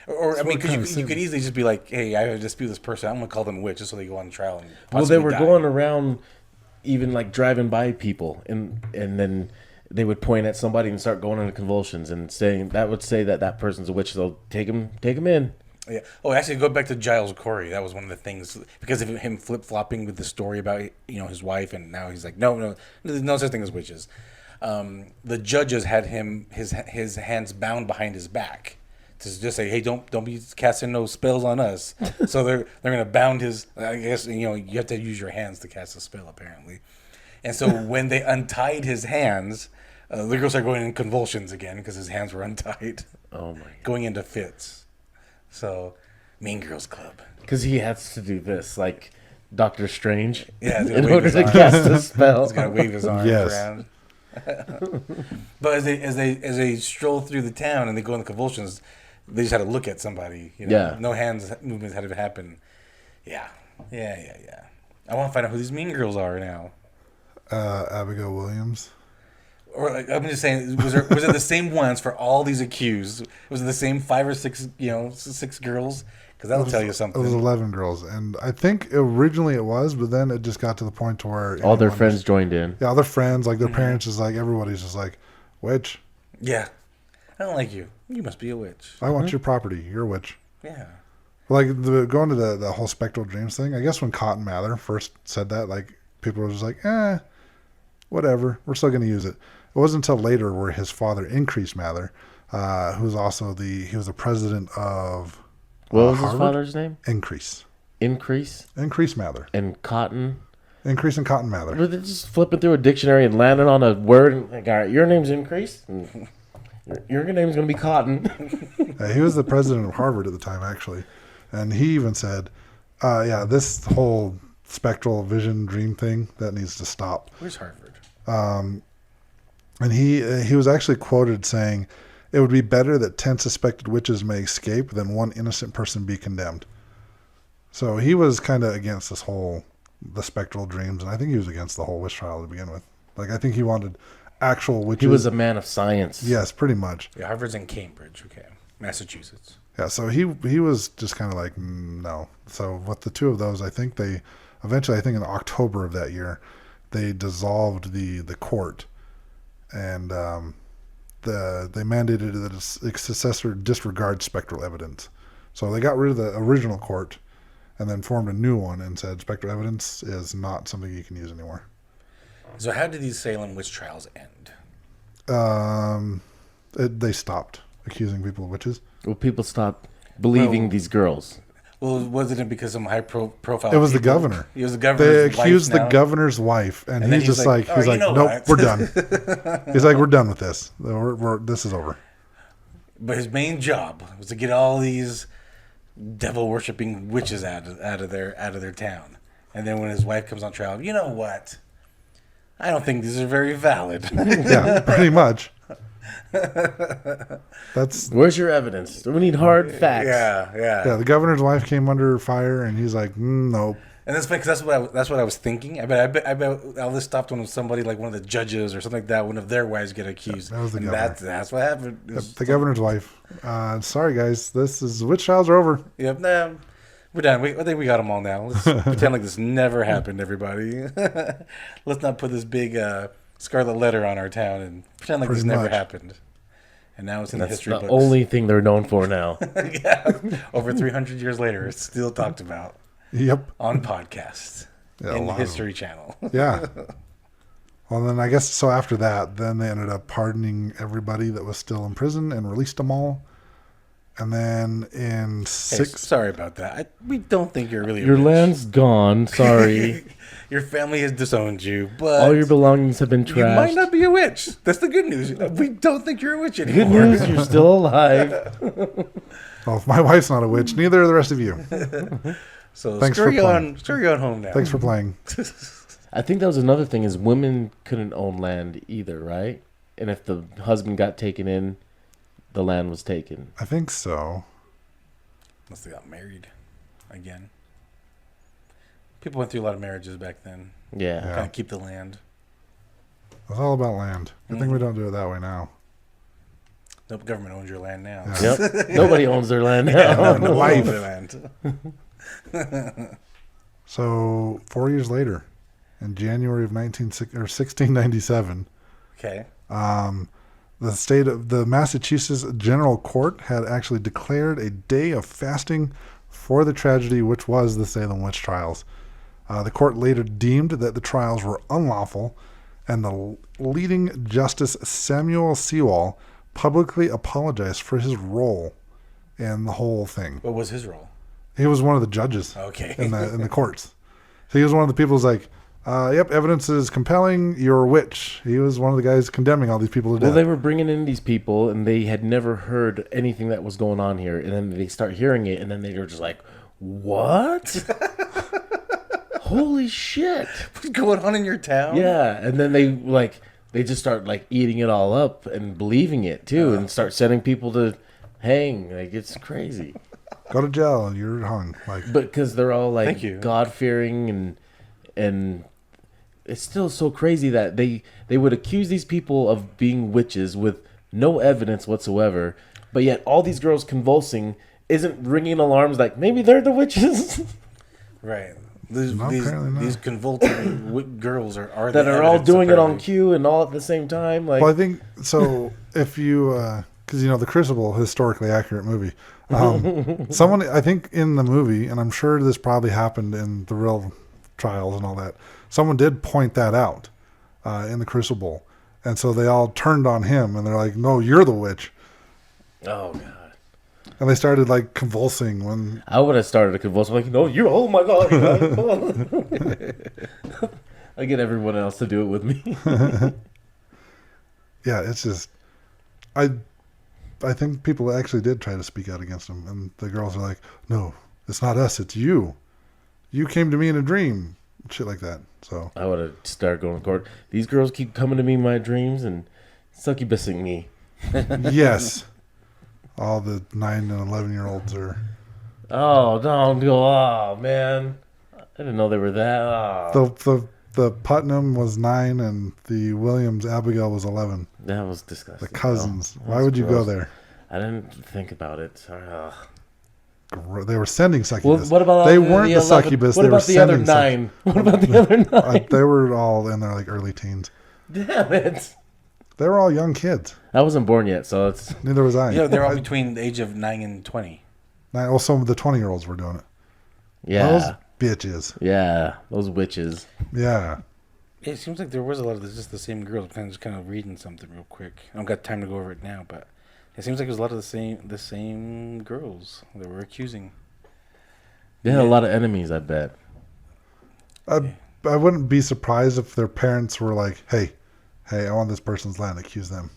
S1: Or I mean,
S2: what
S1: because
S2: kinda
S1: you could easily just be like, hey, I dispute this person. I'm gonna call them a witch just so they go on trial. And
S3: Well, they
S1: possibly
S3: were
S1: die.
S3: going around, even like driving by people, and then they would point at somebody and start going into convulsions and saying that would say that person's a witch. They'll take him in.
S1: Yeah. Oh, actually, go back to Giles Corey. That was one of the things because of him flip flopping with the story about his wife, and now he's like, no, there's no such thing as witches. The judges had his hands bound behind his back to just say, hey, don't be casting no spells on us. So they're gonna bound his. I guess you have to use your hands to cast a spell apparently. And so when they untied his hands, the girls are going in convulsions again because his hands were untied,
S3: Oh my!
S1: going into fits. So, Mean Girls Club.
S3: Because he has to do this like Doctor Strange.
S1: Yeah, he's gonna
S3: in
S1: wave
S3: order
S1: his
S3: to
S1: arms.
S3: cast a spell.
S1: He's gonna wave his arms
S2: Yes.
S1: around. But as they stroll through the town and they go into convulsions, they just had to look at somebody.
S3: Yeah.
S1: No hands movements had to happen. Yeah. I want to find out who these mean girls are now.
S2: Abigail Williams.
S1: Or like, I'm just saying, was it the same ones for all these accused? Was it the same 5 or 6, 6 girls? Because that'll tell you
S2: It was
S1: something.
S2: 11 girls, and I think originally it was, but then it just got to the point to where
S3: All their
S2: anyone
S3: friends
S2: just-
S3: joined in.
S2: yeah, all their friends, like their
S1: Mm-hmm.
S2: parents, is like everybody's just like, witch.
S1: Yeah. I don't like you. You must be a witch.
S2: I want your property. You're a witch.
S1: Yeah.
S2: Like going to the whole spectral dreams thing. I guess when Cotton Mather first said that, like people were just like, whatever. We're still going to use it. It wasn't until later where his father, Increase Mather, who was also he was the president of
S3: What was his
S2: Harvard?
S3: father's name?
S2: Increase
S3: Increase
S2: Mather.
S3: and Cotton.
S2: Increase and Cotton Mather.
S3: Were they just flipping through a dictionary and landing on a word and like, all right, your name's Increase. And your name's gonna be Cotton.
S2: He was the president of Harvard at the time, actually. And he even said, yeah, this whole spectral vision dream thing, that needs to stop.
S1: Where's Harvard?
S2: And he was actually quoted saying, it would be better that 10 suspected witches may escape than one innocent person be condemned. So he was kind of against the spectral dreams, and I think he was against the whole witch trial to begin with. Like, I think he wanted actual witches.
S3: He was a man of science.
S2: Yes, pretty much.
S1: Yeah, Harvard's in Cambridge, okay. Massachusetts.
S2: Yeah, so he was just kind of like, no. So with the two of those, I think eventually, I think in October of that year, they dissolved the court, and they mandated that its successor disregard spectral evidence. So they got rid of the original court and then formed a new one and said spectral evidence is not something you can use anymore.
S1: So how did these Salem witch trials end?
S2: They stopped accusing people of witches.
S3: Well, people stopped believing these girls.
S1: Well, wasn't it because some high profile?
S2: It was the governor.
S1: It was the governor's
S2: They
S1: wife
S2: accused the
S1: now?
S2: governor's wife, and
S1: then
S2: he's just like,
S1: "Oh, you know
S2: nope,
S1: what?"
S2: we're done. He's like, we're done with this. This is over.
S1: But his main job was to get all these devil worshipping witches out of their town. And then when his wife comes on trial, you know what? I don't think these are very valid.
S2: Yeah, pretty much.
S3: Where's your evidence? We need hard facts.
S2: Yeah, the governor's wife came under fire, and he's like, nope.
S1: And that's funny because that's what I was thinking. I bet all this stopped when somebody like one of the judges or something like that, one of their wives get accused.
S2: That was the
S1: and
S2: governor.
S1: that's what happened.
S2: The governor's wife. Sorry, guys, witch trials are over.
S1: Yep, nah, we're done. I think we got them all now. Let's pretend like this never happened, everybody. Let's not put this big scarlet letter on our town and pretend like
S2: Pretty
S1: this never
S2: much.
S1: happened. And now it's in the
S3: That's
S1: history
S3: the
S1: books.
S3: only thing they're known for now.
S1: Yeah, over 300 years later, it's still talked about
S2: Yep.
S1: on podcasts
S2: Yeah, a
S1: in the
S2: lot of
S1: History Channel.
S2: Yeah. Well, then I guess so. After that, then they ended up pardoning everybody that was still in prison and released them all. And then in
S1: Hey,
S2: six,
S1: sorry about that. We don't think you're really a
S3: Your
S1: witch.
S3: land's gone. Sorry.
S1: Your family has disowned you, but
S3: All your belongings have been
S1: you might
S3: trashed.
S1: not be a witch. That's the good news. We don't think you're a witch
S3: Good
S1: anymore.
S3: news, you're still alive.
S2: well, if my wife's not a witch, neither are the rest of you.
S1: So
S2: Thanks
S1: screw
S2: for
S1: you
S2: playing.
S1: on home now.
S2: Thanks for playing.
S3: I think that was another thing is women couldn't own land either, right? And if the husband got taken in, the land was taken.
S2: I think so.
S1: Unless they got married again. People went through a lot of marriages back then.
S3: Yeah.
S2: Yeah.
S1: Kind of keep the land.
S2: It's all about land. Good thing we don't do it that way now.
S1: The government owns your land now.
S2: Yeah.
S3: Yep. Nobody owns their land
S1: Yeah,
S3: now.
S1: no,
S2: Life.
S1: their land.
S2: So 4 years later, in January of 1697,
S1: Okay.
S2: the Massachusetts General Court had actually declared a day of fasting for the tragedy which was the Salem Witch Trials. The court later deemed that the trials were unlawful, and the leading Justice Samuel Sewall publicly apologized for his role in the whole thing.
S1: What was his role?
S2: He was one of the judges
S1: Okay.
S2: in the courts. So he was one of the people who's like, yep, evidence is compelling, you're a witch. He was one of the guys condemning all these people to
S3: Well,
S2: death.
S3: they were bringing in these people, and they had never heard anything that was going on here. And then they start hearing it, and then they were just like, what? Holy shit.
S1: What's going on in your town?
S3: Yeah, and then they just start like eating it all up and believing it too, and start sending people to hang. Like, it's crazy.
S2: Go to jail, you're hung. Like,
S3: But because they're all
S1: Thank
S3: like
S1: you.
S3: God fearing, and it's still so crazy that they would accuse these people of being witches with no evidence whatsoever, but yet all these girls convulsing isn't ringing alarms like maybe they're the witches.
S1: Right. These,
S2: No,
S1: these,
S2: apparently not.
S1: these convulting girls are
S3: that
S1: the
S3: are all
S1: evidence,
S3: doing it on
S1: apparently.
S3: cue and all at the same time. Like,
S2: well, I think so. If you, because The Crucible, historically accurate movie. Someone, I think, in the movie, and I'm sure this probably happened in the real trials and all that. Someone did point that out in The Crucible, and so they all turned on him, and they're like, "No, you're the witch,"
S3: oh god.
S2: and they started like convulsing when.
S3: I would have started a convulsion like, no, you're, oh my god. I get everyone else to do it with me.
S2: Yeah, it's just, I think people actually did try to speak out against him, and the girls are like, "No, It's not us, it's you. You came to me in a dream. Shit like that. So
S3: I would have started going to court. These girls keep coming to me in my dreams and succubusing me.
S2: yes. All the 9 and 11-year-olds are.
S3: Oh, don't go. Oh, man. I didn't know they were that. Oh.
S2: The Putnam was 9 and the Williams Abigail was 11.
S3: That was disgusting.
S2: The cousins.
S3: Oh,
S2: Why
S3: that's
S2: would you go
S3: gross.
S2: there?
S3: I didn't think about it. Sorry. Ugh.
S2: They were sending succubus.
S3: What about
S2: they
S3: the
S2: weren't the
S3: 11?
S2: succubus.
S3: What
S2: They were
S3: about the other
S2: sending
S3: 9? What about the other 9?
S2: They were all in their like early teens.
S3: Damn it.
S2: They were all young kids.
S3: I wasn't born yet, so it's...
S2: Neither was I.
S1: Yeah, they're all between the age of 9 and 20.
S2: Well, some of the 20-year-olds were doing it.
S3: Yeah.
S2: Those bitches.
S3: Yeah, those witches.
S2: Yeah.
S1: It seems like there was a lot of this, just the same girls. I'm just kind of reading something real quick. I don't got time to go over it now, but it seems like it was a lot of the same girls that were accusing.
S3: They had a lot of enemies, I bet.
S2: I wouldn't be surprised if their parents were like, hey, I want this person's land. Accuse them.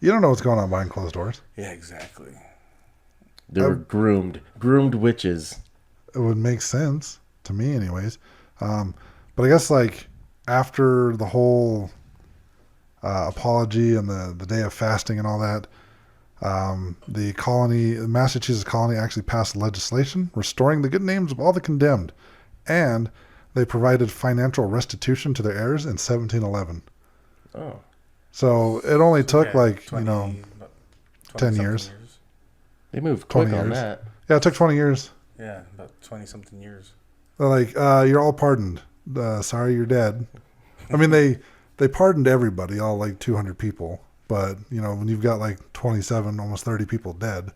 S2: You don't know what's going on behind closed doors.
S1: Yeah, exactly.
S3: They were groomed witches.
S2: It would make sense to me anyways. But I guess like after the whole apology and the day of fasting and all that, the Massachusetts colony actually passed legislation restoring the good names of all the condemned, and they provided financial restitution to their heirs in 1711.
S3: Oh.
S2: So it only took
S1: Yeah,
S2: like
S1: 20,
S2: 10
S1: something
S2: years.
S3: They moved
S2: 20
S3: quick on
S2: years.
S3: that.
S2: Yeah, it took 20 years.
S1: Yeah, about 20-something years.
S2: They're like, you're all pardoned. Sorry, you're dead. I mean, they pardoned everybody, all like 200 people. But, when you've got like 27, almost 30 people dead,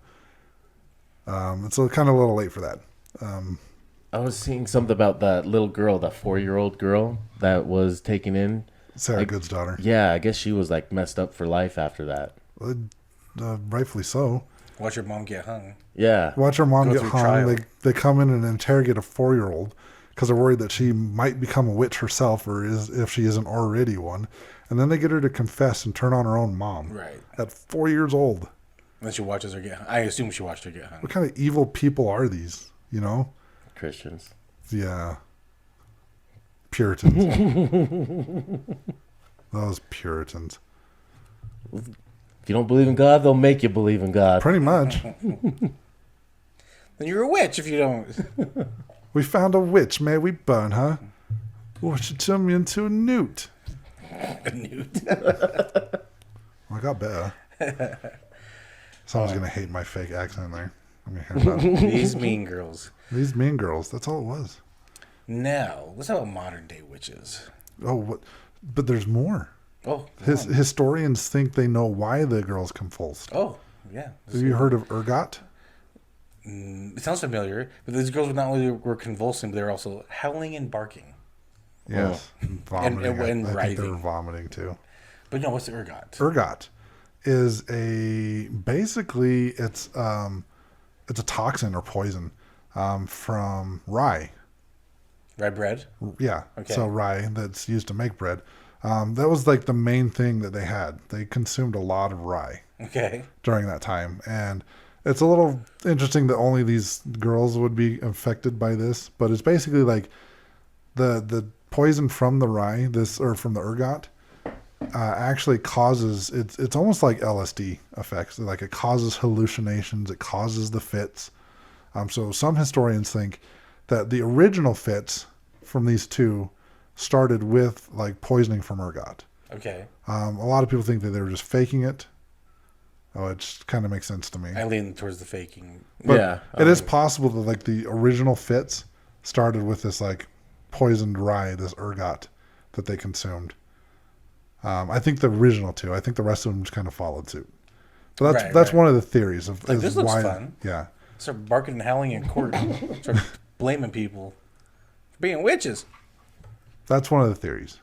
S2: it's kind of a little late for that.
S3: I was seeing something about that little girl, that 4-year-old girl that was taken in.
S2: Sarah Good's daughter.
S3: Yeah, I guess she was like messed up for life after that.
S2: Rightfully so.
S1: Watch your mom get hung.
S3: Yeah.
S2: Watch her mom
S1: Go
S2: get
S1: through
S2: hung.
S1: trial.
S2: They come in and interrogate a 4-year-old because they're worried that she might become a witch herself, or if she isn't already one. And then they get her to confess and turn on her own mom.
S1: Right.
S2: At 4 years old.
S1: And then she watches her get hung. I assume she watched her get hung.
S2: What kind of evil people are these?
S3: Christians.
S2: Yeah. Puritans. Those Puritans.
S3: If you don't believe in God, they'll make you believe in God.
S2: Pretty much.
S1: Then you're a witch if you don't.
S2: We found a witch. May we burn her? Or she turn me into a newt.
S1: A newt.
S2: I got better. Someone's going to hate my fake accent there. I'm going to hear about it.
S1: These mean girls.
S2: These mean girls. That's all it was.
S1: Now, let's talk about modern day witches.
S2: Oh, what? But there's more.
S1: Oh,
S2: Historians think they know why the girls convulsed.
S1: oh, yeah.
S2: Have you heard of Urgot?
S1: It sounds familiar, but these girls not only were convulsing, but they were also howling and barking.
S2: Yes. Vomiting.
S1: And
S2: I think they were
S1: writhing.
S2: vomiting too.
S1: But no, what's the Urgot?
S2: Urgot is basically it's a toxin or poison from rye.
S1: Rye bread?
S2: Yeah.
S1: Okay.
S2: So rye that's used to make bread. That was like the main thing that they had. They consumed a lot of rye
S1: Okay.
S2: during that time. And it's a little interesting that only these girls would be affected by this, but it's basically like the poison from the rye, or from the ergot, actually causes, it's almost like LSD effects. Like it causes hallucinations, it causes the fits. So some historians think that the original fits from these two started with like poisoning from ergot.
S1: Okay.
S2: A lot of people think that they were just faking it. Oh, it kind of makes sense to me.
S1: I lean towards the faking.
S2: But
S3: Yeah.
S2: it is possible that like the original fits started with this like poisoned rye, this ergot that they consumed. I think the original two. I think the rest of them just kind of followed suit. But that's
S1: Right.
S2: one of the theories of
S1: Like,
S2: is
S1: this looks
S2: why.
S1: fun.
S2: Yeah,
S1: Start barking and howling in court. Start blaming people for being witches.
S2: that's one of the theories.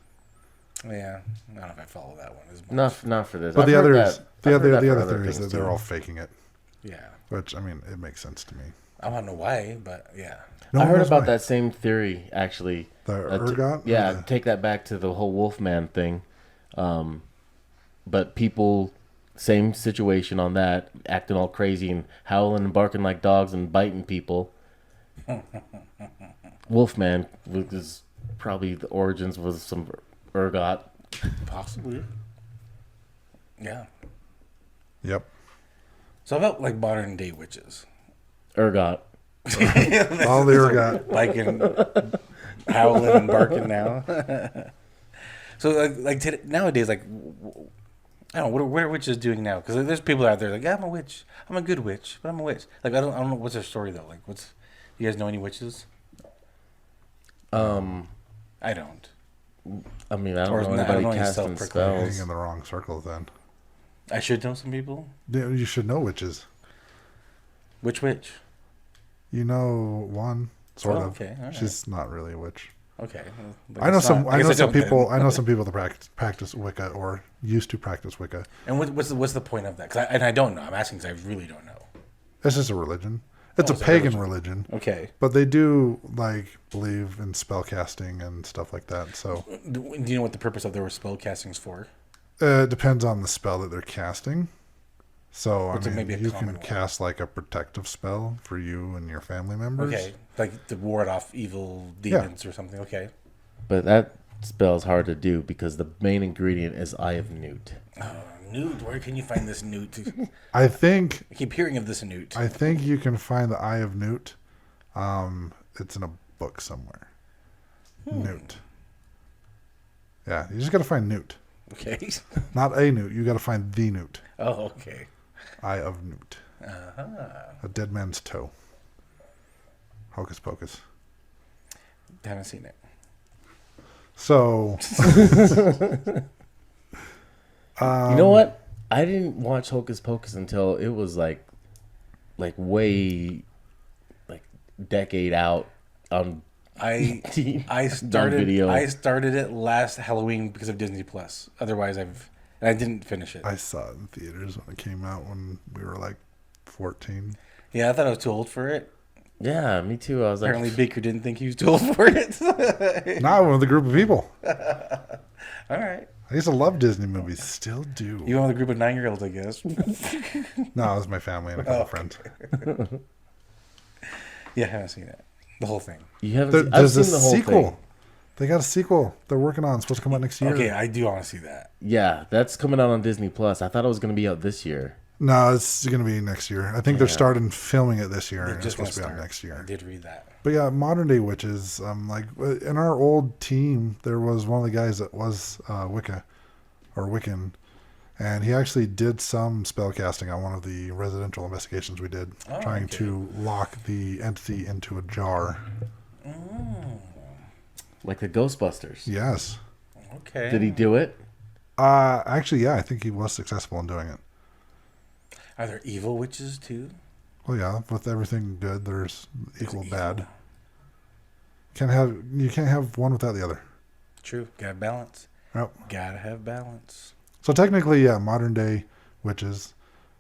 S1: Yeah. I don't know if I follow that one as much.
S3: Not for this.
S2: But
S3: I've
S2: the
S3: heard
S2: others,
S3: that.
S2: the
S3: I've heard
S2: other
S3: that for other
S2: theory is that
S3: things,
S2: they're
S3: too.
S2: all faking it.
S1: Yeah.
S2: Which I mean, it makes sense to me.
S1: I don't know why, but yeah.
S2: No
S3: I
S2: one
S3: heard
S2: knows
S3: about
S2: why.
S3: that same theory actually.
S2: The
S3: Uh,
S2: ergot.
S3: Yeah,
S2: Or the-
S3: take that back to the whole Wolfman thing. But people, same situation on that, acting all crazy and howling and barking like dogs and biting people. Wolfman was probably the origins was some Urgot.
S1: Possibly. Yeah.
S2: Yep.
S1: So about like modern day witches.
S3: Urgot.
S2: All the Urgot.
S1: Biking, howling and barking now. So like today, nowadays, like I don't know what are witches doing now? Because there's people out there like, yeah, I'm a witch. I'm a good witch, but I'm a witch. Like I don't know what's their story though. Like you guys know any witches? I don't.
S3: I mean, I don't
S1: Or
S3: know
S1: I don't
S3: anybody
S1: know any
S3: casting
S1: self-proclaimed.
S2: Getting
S3: spells.
S2: in the wrong circle then.
S1: I should know some people.
S2: Yeah, you should know witches.
S1: Which witch?
S2: You know one, sort
S1: Oh,
S2: of.
S1: okay, all right.
S2: She's not really a witch.
S1: Okay.
S2: I know some. I know some
S1: don't
S2: people.
S1: then.
S2: I know some people that practice Wicca or used to practice Wicca.
S1: And what's the point of that? And I don't know. I'm asking because I really don't know.
S2: It's just a religion. It's a
S1: it's a
S2: pagan religion,
S1: Okay.
S2: but they do like believe in spell casting and stuff like that. So
S1: Do you know what the purpose of their spell casting's for?
S2: it depends on the spell that they're casting. So
S1: What's
S2: I mean,
S1: maybe a
S2: you
S1: common
S2: can
S1: one?
S2: cast like a protective spell for you and your family members.
S1: Okay. Like to ward off evil demons or something. Okay.
S3: But that spell's hard to do because the main ingredient is Eye of Newt.
S1: Newt. Where can you find this newt?
S2: I think
S1: I keep hearing of this newt.
S2: I think you can find the Eye of Newt. It's in a book somewhere. Newt. Yeah, you just got to find Newt.
S1: Okay.
S2: Not a Newt. You got to find the Newt.
S1: Oh, okay.
S2: Eye of Newt. A dead man's toe. Hocus pocus.
S1: Haven't seen it.
S2: So,
S3: You know what? I didn't watch Hocus Pocus until it was like way, like decade out on
S1: I
S3: on
S1: started
S3: video.
S1: I started it last Halloween because of Disney Plus. Otherwise, I didn't finish it.
S2: I saw it in theaters when it came out when we were like 14.
S1: Yeah, I thought I was too old for it.
S3: Yeah, me too. I was like,
S1: Apparently, Baker didn't think he was too old for it.
S2: Not one of the group of people.
S1: All right.
S2: I used to love Disney movies. Still do.
S1: You one of the group of 9-year-olds, I guess.
S2: No, it was my family and a couple friends.
S1: Yeah, I haven't seen it. The whole thing.
S3: you haven't. I've
S2: There's
S3: seen
S2: a
S3: the whole
S2: sequel.
S3: thing.
S2: They got a sequel they're working on. It's supposed to come out next year.
S1: Okay, I do want to see that.
S3: Yeah, that's coming out on Disney Plus. I thought it was going to be out this year.
S2: No, it's going to be next year. I think they're starting filming it this year. And it's
S1: Just
S2: supposed to be
S1: gonna
S2: out
S1: start.
S2: next year.
S1: I did read that.
S2: But yeah, modern day witches. Like in our old team, there was one of the guys that was Wicca or Wiccan, and he actually did some spell casting on one of the residential investigations we did, trying to lock the entity into a jar.
S3: Like the Ghostbusters.
S2: Yes.
S1: Okay.
S3: Did he do it?
S2: Actually, yeah, I think he was successful in doing it.
S1: Are there evil witches too?
S2: Well, yeah, with everything good, there's equal
S1: evil.
S2: bad. You can't have one without the other.
S1: True. Gotta balance.
S2: Yep.
S1: Gotta have balance.
S2: So technically, yeah, modern day witches.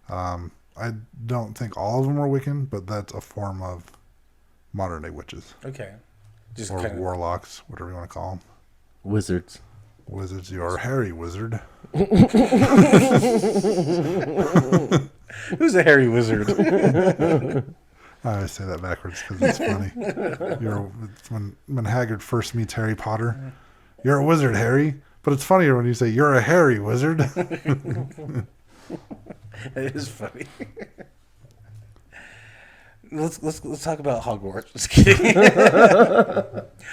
S2: I don't think all of them are Wiccan, but that's a form of modern day witches
S1: Okay. Just
S2: or
S1: kind of.
S2: warlocks, whatever you want to call them.
S3: Wizards.
S2: Wizards, you're a hairy wizard.
S1: Who's a hairy wizard?
S2: I always say that backwards because it's funny. It's when Haggard first meets Harry Potter, you're a wizard, Harry. But it's funnier when you say you're a hairy wizard.
S1: It is funny. Let's talk about Hogwarts. Just kidding.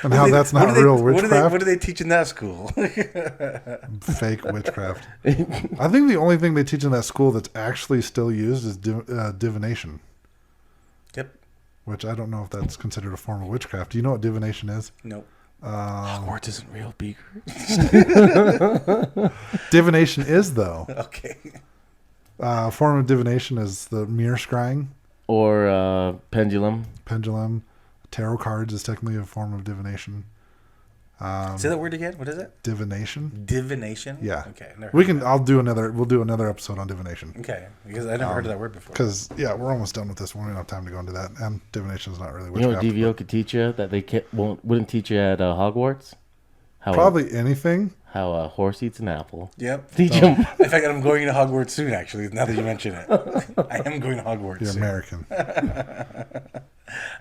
S2: And how that's not real witchcraft.
S1: What do they teach in that school?
S2: Fake witchcraft. I think the only thing they teach in that school that's actually still used is divination.
S1: Yep.
S2: Which I don't know if that's considered a form of witchcraft. Do you know what divination is?
S1: Nope. Hogwarts isn't real, Beaker.
S2: Divination is, though.
S1: Okay.
S2: A form of divination is the mirror scrying,
S3: Or pendulum.
S2: pendulum. Tarot cards is technically a form of divination.
S1: Say that word again. What is it?
S2: Divination.
S1: Divination.
S2: Yeah.
S1: Okay. Never
S2: We
S1: heard
S2: can. We'll do another episode on divination.
S1: Okay. Because I never heard of that word before.
S2: Because we're almost done with this one. We don't have time to go into that. And divination is not really
S3: You know what
S2: witchcraft.
S3: DVO could teach you that they wouldn't teach you at Hogwarts? How
S2: Probably anything.
S3: how a horse eats an apple.
S1: Yep.
S3: Teach them.
S1: In fact, I'm going to Hogwarts soon. Actually, now that you mention it, I am going to Hogwarts.
S2: You're
S1: soon.
S2: American.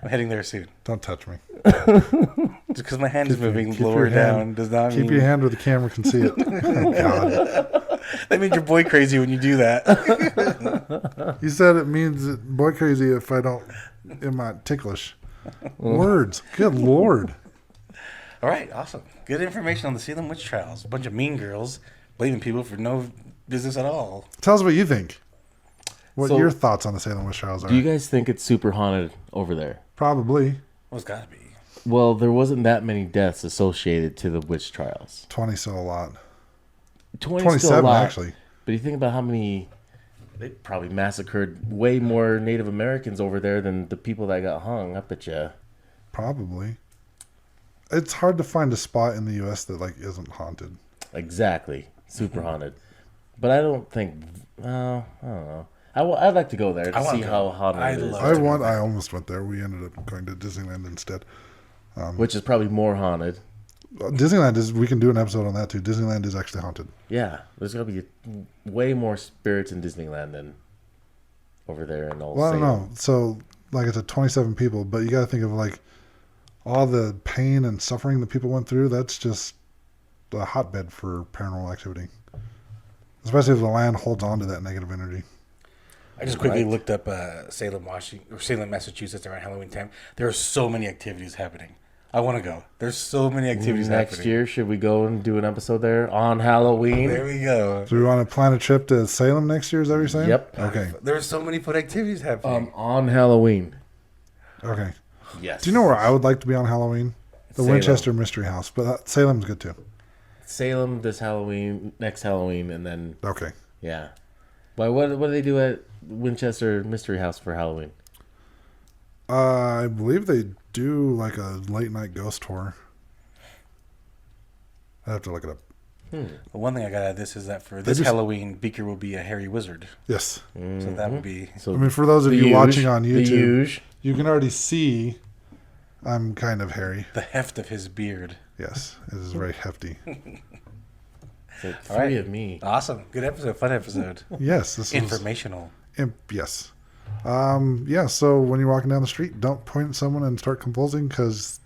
S1: I'm heading there soon.
S2: Don't touch me.
S1: Just because my hand is moving
S2: keep
S1: lower
S2: your hand-
S1: down does not
S2: Keep
S1: mean...
S2: your hand where the camera can see it. Oh, God.
S1: That means you're boy crazy when you do that.
S2: You said it means boy crazy if I don't... Am I ticklish? Words. Good Lord.
S1: All right, awesome. Good information on the Salem Witch Trials. A bunch of mean girls blaming people for no business at all.
S2: Tell us what you think. What
S3: So-
S2: your thoughts on the Salem Witch Trials are.
S3: Do you guys think it's super haunted over there?
S2: Probably.
S1: Well, it's got to be.
S3: Well, there wasn't that many deaths associated to the witch trials.
S2: 20 still a lot.
S3: 20 still a
S2: 27,
S3: lot,
S2: actually.
S3: But you think about how many... They probably massacred way more Native Americans over there than the people that got hung. I bet you.
S2: Probably. It's hard to find a spot in the U.S. that like isn't haunted.
S3: Exactly. Super haunted. But I don't think... I don't know. I'd like to go there to
S1: wanna
S3: see
S1: go.
S3: how haunted
S1: I'd
S3: it is.
S1: love-
S2: I almost went there. We ended up going to Disneyland instead.
S3: Which is probably more haunted.
S2: Disneyland is. We can do an episode on that too. Disneyland is actually haunted.
S3: Yeah. There's going to be way more spirits in Disneyland than over there in Old
S2: Well, I don't
S3: Salem.
S2: know. So like it's a 27 people, but you got to think of like all the pain and suffering that people went through. That's just a hotbed for paranormal activity. Especially if the land holds on to that negative energy.
S1: I just quickly
S3: Right.
S1: looked up Salem, Washington, or Salem, Massachusetts around Halloween time. There are so many activities happening. I want to go. There's so many activities
S3: Next
S1: happening.
S3: year, should we go and do an episode there on Halloween?
S1: There we go.
S2: So we want to plan a trip to Salem next year, is that what you're saying?
S3: Yep.
S2: Okay.
S1: There are so many fun activities happening.
S3: On Halloween.
S2: Okay.
S3: Yes.
S2: Do you know where I would like to be on Halloween? The
S3: Salem.
S2: Winchester Mystery House. But Salem's good too.
S3: Salem this Halloween, next Halloween, and then,
S2: Okay.
S3: yeah. Why? What do they do at Winchester Mystery House for Halloween?
S2: I believe they do like a late night ghost tour. I have to look it up.
S1: The one thing I got out of this is that for this
S2: just-
S1: Halloween, Beaker will be a hairy wizard.
S2: Yes.
S1: So that would be...
S3: So
S2: I mean, for those of
S3: the
S2: you
S3: huge-
S2: watching on
S3: the
S2: YouTube,
S3: huge.
S2: you can already see I'm kind of hairy.
S1: the heft of his beard.
S2: Yes, it is very hefty.
S3: It's like
S1: All right.
S3: three of me.
S1: Awesome. Good episode. Fun episode.
S2: Yes, this is
S1: Informational.
S2: yes. Yeah, so when you're walking down the street, don't point at someone and start convulsing because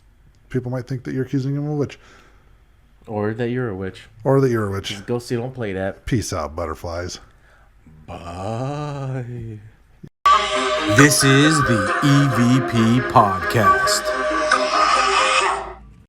S2: people might think that you're accusing them of a witch
S3: Or that you're a witch.
S2: or that you're a witch.
S3: Go see, don't play that.
S2: Peace out, butterflies.
S1: Bye. This is the EVP Podcast.